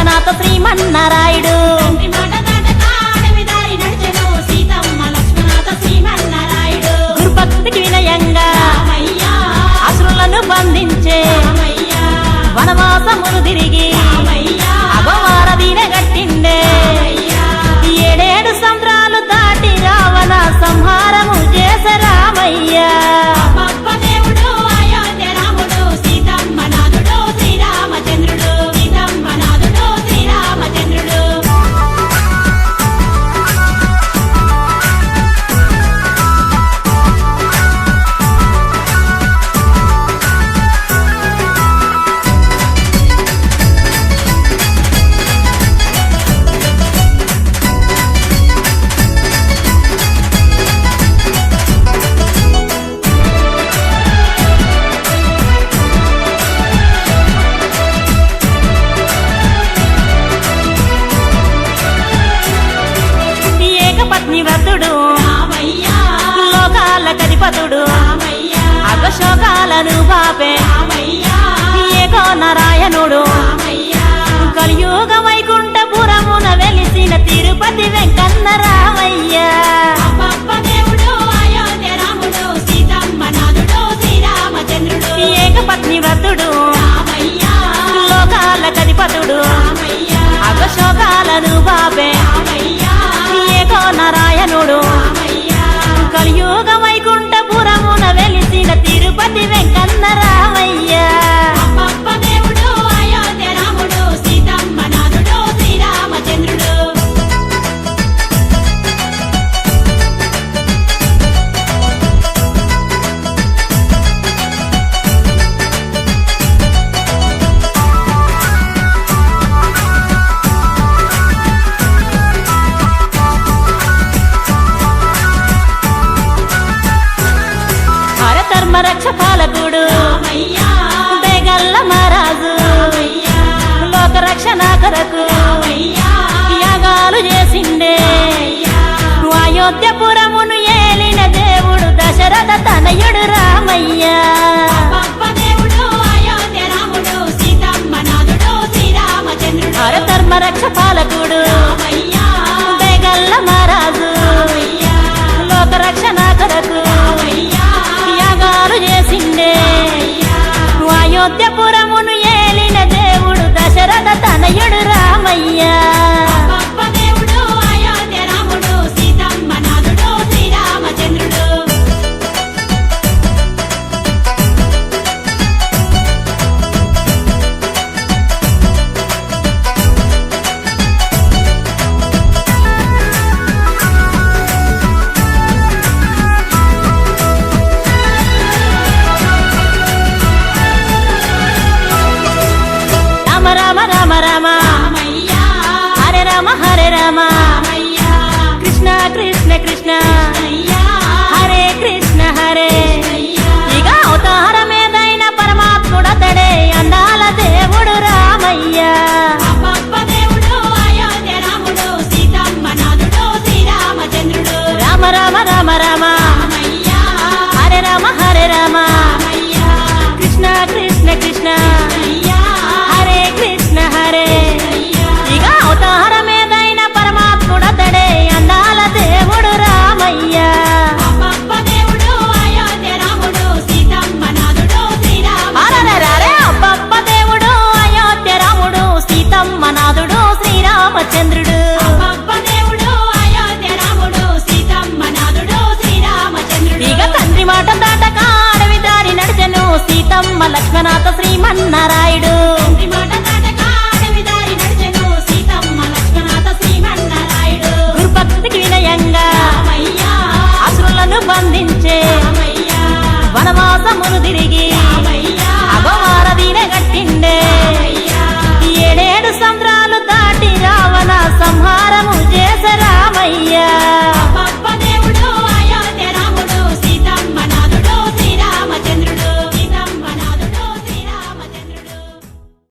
లక్ష్మణాథ శ్రీమన్నారాయుడు గురుభక్తికి వినయంగా అసురులను బంధించే వనవాసమును తిరిగి అగవారదీన గట్టిండే ఏడేడు సంద్రాలు దాటి రావణ సంహారము చేసే రామయ్య వ్రతుడు లోకాల కధిపతుడు అగశోకాలను బాపే ఏకో నారాయణుడు కలియుగ వైకుంఠపురమున వెలిసిన తిరుపతి వెంకన్న రామయ్య ఏకపత్ని వ్రతుడు లోకాల కధిపతుడు అగశోకాలను బాపే ఏకో నారాయణుడు కలియుగ వైకుంఠపురమున వెలిసిన తిరుపతి వెంకన్న రామయ్య రక్ష పాలకుడు బేగల్ల మహారాజు లోక రక్షణ కొరకు యాగాలు చేసిండే అయోధ్యపురమును ఏలిన దేవుడు దశరథ తనయుడు రామయ్య ధర్మ రక్ష పాలకుడు బేగల్ల మహారాజు లోక రక్షణ కొరకు చేసిండే అయోధ్యపురమును ఏలిన దేవుడు దశరథ తనయుడు రామయ్య కృష్ణ కృష్ణ కృష్ణ హరే కృష్ణ హరే ఇక అవతారమేదైన పరమాత్ముడతడే అందాల దేవుడు రామయ్య రామ రామ రామ రామ హరే రామ హరే రామ కృష్ణ కృష్ణ కృష్ణ హరే కృష్ణ హరే ఇక అవతారమేదైన పరమాత్ముడతడే అందాల దేవుడు రామయ్య అబ్బబ్బ దేవుడు అయోధ్య రాముడు సీతమ్మ నాథుడు శ్రీరామచంద్రుడు ఇక తండ్రి మాట దాటక అడవి దారి నడిచెను సీతమ్మ లక్ష్మణాథ శ్రీమన్నారాయుడు